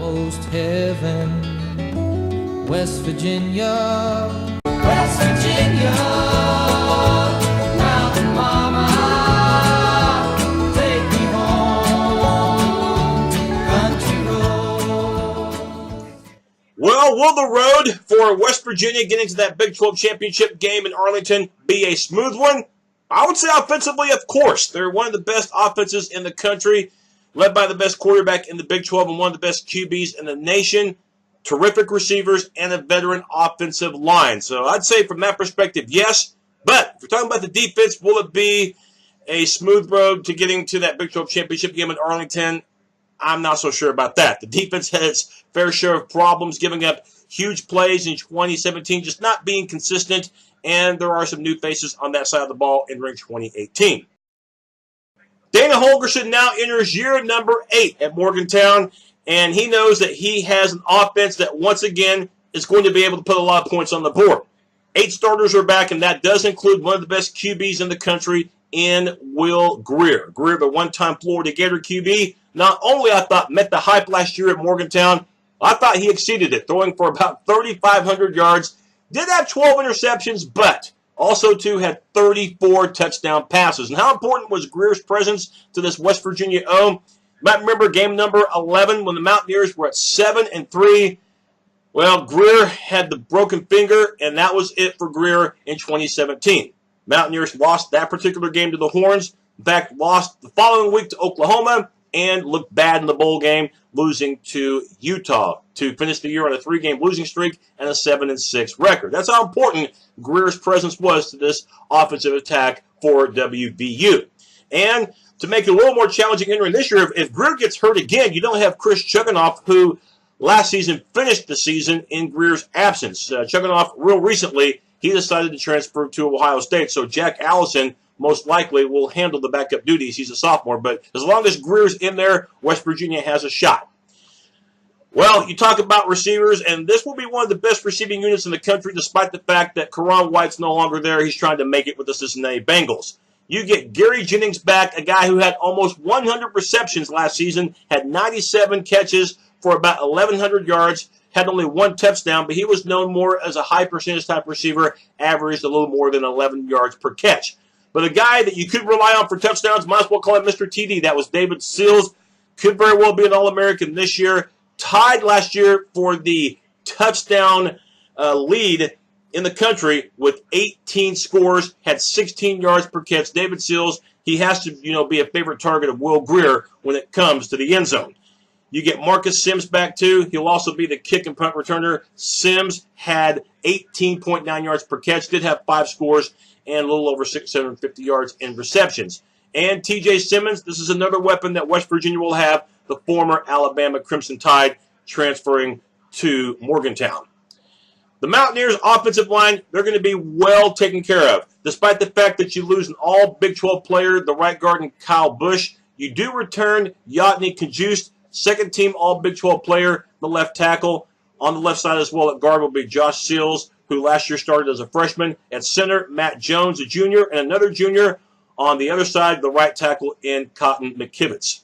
almost heaven. West Virginia, West Virginia, Mountain Mama, take me home, country road. Well, will the road for West Virginia getting to that Big 12 championship game in Arlington be a smooth one? I would say offensively, of course. They're one of the best offenses in the country, led by the best quarterback in the Big 12 and one of the best QBs in the nation. Terrific receivers and a veteran offensive line. So I'd say from that perspective, yes. But if we're talking about the defense, will it be a smooth road to getting to that Big 12 championship game in Arlington? I'm not so sure about that. The defense had its fair share of problems, giving up huge plays in 2017, just not being consistent, and there are some new faces on that side of the ball entering 2018. Dana Holgorsen now enters year number 8 at Morgantown, and he knows that he has an offense that once again is going to be able to put a lot of points on the board. 8 starters are back, and that does include one of the best QBs in the country in Will Greer. Greer, the one-time Florida Gator QB, not only, I thought, met the hype last year at Morgantown, I thought he exceeded it, throwing for about 3,500 yards. Did have 12 interceptions, but also, too, had 34 touchdown passes. And how important was Greer's presence to this West Virginia O? You might remember game number 11 when the Mountaineers were at 7-3. Well, Greer had the broken finger, and that was it for Greer in 2017. Mountaineers lost that particular game to the Horns. In fact, lost the following week to Oklahoma and looked bad in the bowl game, losing to Utah to finish the year on a 3-game losing streak and a 7-6 record. That's how important Greer's presence was to this offensive attack for WVU. And to make it a little more challenging entering this year, if Greer gets hurt again, you don't have Chris Chuganoff, who last season finished the season in Greer's absence. Chuganoff, real recently, he decided to transfer to Ohio State, so Jack Allison most likely will handle the backup duties. He's a sophomore, but as long as Greer's in there, West Virginia has a shot. Well, you talk about receivers, and this will be one of the best receiving units in the country, despite the fact that Karan White's no longer there. He's trying to make it with the Cincinnati Bengals. You get Gary Jennings back, a guy who had almost 100 receptions last season, had 97 catches for about 1,100 yards, had only 1 touchdown, but he was known more as a high percentage type receiver, averaged a little more than 11 yards per catch. But a guy that you could rely on for touchdowns, might as well call him Mr. TD. That was David SIlls. Could very well be an All-American this year. Tied last year for the touchdown lead in the country with 18 scores, had 16 yards per catch. David SIlls, he has to, be a favorite target of Will Greer when it comes to the end zone. You get Marcus Sims back, too. He'll also be the kick and punt returner. Sims had 18.9 yards per catch, did have 5 scores, and a little over 650 yards in receptions. And T.J. Simmons, this is another weapon that West Virginia will have, the former Alabama Crimson Tide transferring to Morgantown. The Mountaineers' offensive line, they're going to be well taken care of. Despite the fact that you lose an all Big 12 player, the right guard, and Kyle Busch, you do return Yodny Kajust, second-team all Big 12 player, the left tackle. On the left side as well at guard will be Josh SIlls, who last year started as a freshman. At center, Matt Jones, a junior, and another junior. On the other side, the right tackle in Cotton McKivitz.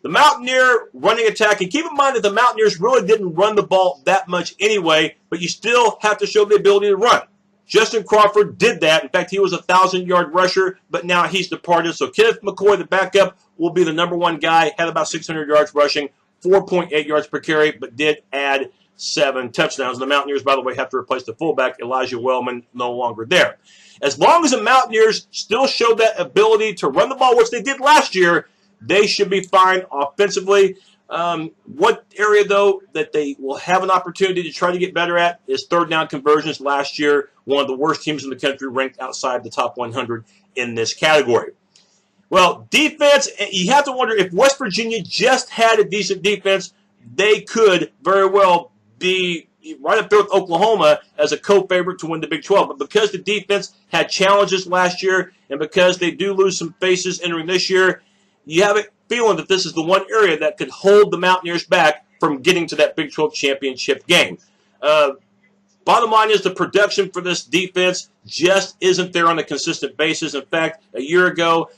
The Mountaineer running attack, and keep in mind that the Mountaineers really didn't run the ball that much anyway, but you still have to show the ability to run. Justin Crawford did that. In fact, he was a 1,000-yard rusher, but now he's departed. So Kenneth McCoy, the backup, will be the number 1 guy, had about 600 yards rushing, 4.8 yards per carry, but did add 7 touchdowns. The Mountaineers, by the way, have to replace the fullback, Elijah Wellman, no longer there. As long as the Mountaineers still show that ability to run the ball, which they did last year, they should be fine offensively. What area, though, that they will have an opportunity to try to get better at is third down conversions. Last year, one of the worst teams in the country, ranked outside the top 100 in this category. Well, defense, you have to wonder if West Virginia just had a decent defense, they could very well be right up there with Oklahoma as a co-favorite to win the Big 12. But because the defense had challenges last year and because they do lose some faces entering this year, you have a feeling that this is the one area that could hold the Mountaineers back from getting to that Big 12 championship game. Bottom line is the production for this defense just isn't there on a consistent basis. In fact, a year ago,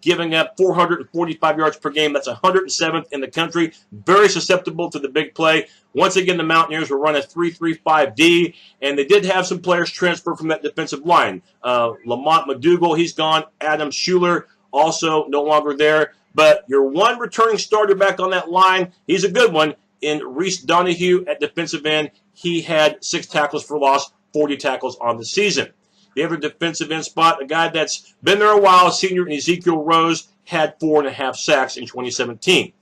giving up 445 yards per game, that's 107th in the country. Very susceptible to the big play. Once again, the Mountaineers will run a 3-3-5-D, and they did have some players transfer from that defensive line. Lamont McDougal, he's gone. Adam Schuler, also no longer there. But your one returning starter back on that line, he's a good one. In Reese Donahue at defensive end, he had 6 tackles for loss, 40 tackles on the season. The other defensive end spot, a guy that's been there a while, senior Ezekiel Rose, had 4.5 sacks in 2017.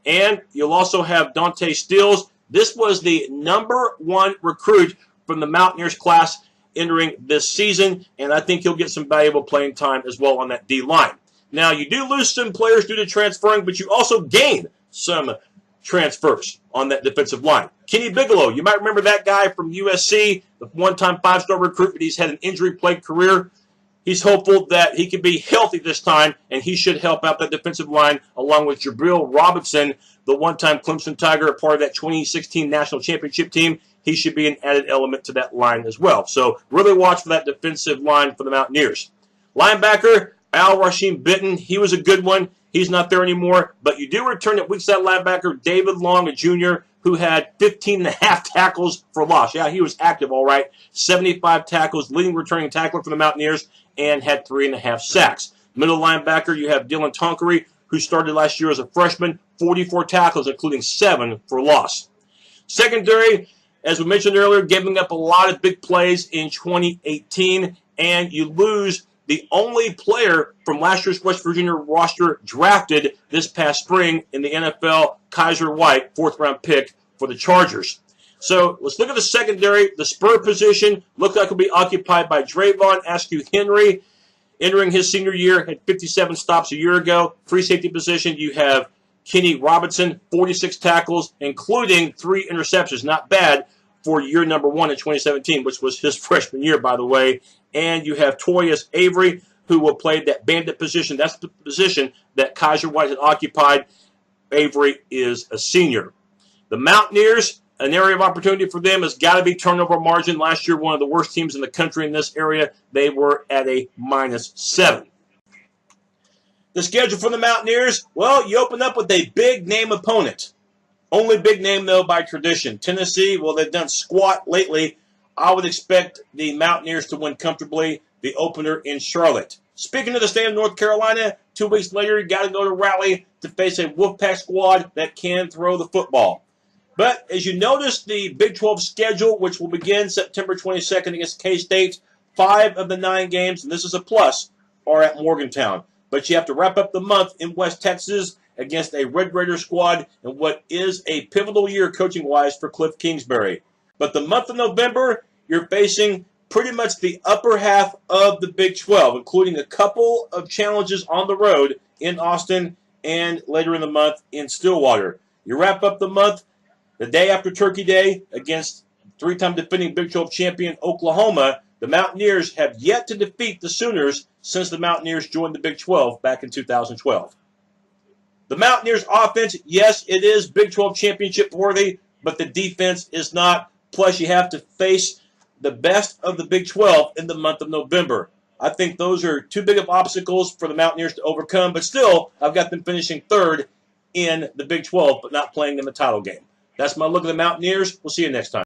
And you'll also have Dante Stills. This was the #1 recruit from the Mountaineers class entering this season, and I think he'll get some valuable playing time as well on that D-line. Now, you do lose some players due to transferring, but you also gain some transfers on that defensive line. Kenny Bigelow, you might remember that guy from USC, the one-time 5-star recruit, but he's had an injury-plagued career. He's hopeful that he can be healthy this time, and he should help out that defensive line, along with Jabril Robinson, the one-time Clemson Tiger, a part of that 2016 National Championship team. He should be an added element to that line as well. So really watch for that defensive line for the Mountaineers. Linebacker, Al Rashim Benton, he was a good one. He's not there anymore, but you do return at weak side linebacker David Long, a junior, who had 15.5 tackles for loss. Yeah, he was active, all right. 75 tackles, leading returning tackler for the Mountaineers, and had 3.5 sacks. Middle linebacker, you have Dylan Tonkery, who started last year as a freshman, 44 tackles, including 7 for loss. Secondary, as we mentioned earlier, giving up a lot of big plays in 2018, and you lose the only player from last year's West Virginia roster drafted this past spring in the NFL, Kaiser White, 4th-round pick for the Chargers. So let's look at the secondary. The spur position looked like it will be occupied by Drayvon Askew Henry. Entering his senior year, had 57 stops a year ago. Free safety position, you have Kenny Robinson, 46 tackles, including 3 interceptions. Not bad for year #1 in 2017, which was his freshman year, by the way. And you have Toyus Avery, who will play that bandit position. That's the position that Kaiser White had occupied. Avery is a senior. The Mountaineers, an area of opportunity for them has got to be turnover margin. Last year, one of the worst teams in the country in this area. They were at a -7. The schedule for the Mountaineers, well, you open up with a big-name opponent. Only big name, though, by tradition. Tennessee, well, they've done squat lately. I would expect the Mountaineers to win comfortably the opener in Charlotte. Speaking of the state of North Carolina, 2 weeks later, you got to go to Raleigh to face a Wolfpack squad that can throw the football. But as you notice, the Big 12 schedule, which will begin September 22nd against K-State, 5 of the 9 games, and this is a plus, are at Morgantown. But you have to wrap up the month in West Texas against a Red Raider squad in what is a pivotal year coaching-wise for Cliff Kingsbury. But the month of November, you're facing pretty much the upper half of the Big 12, including a couple of challenges on the road in Austin and later in the month in Stillwater. You wrap up the month the day after Turkey Day against 3-time defending Big 12 champion Oklahoma. The Mountaineers have yet to defeat the Sooners since the Mountaineers joined the Big 12 back in 2012. The Mountaineers offense, yes, it is Big 12 championship worthy, but the defense is not. Plus, you have to face the best of the Big 12 in the month of November. I think those are too big of obstacles for the Mountaineers to overcome, but still, I've got them finishing 3rd in the Big 12, but not playing in the title game. That's my look at the Mountaineers. We'll see you next time.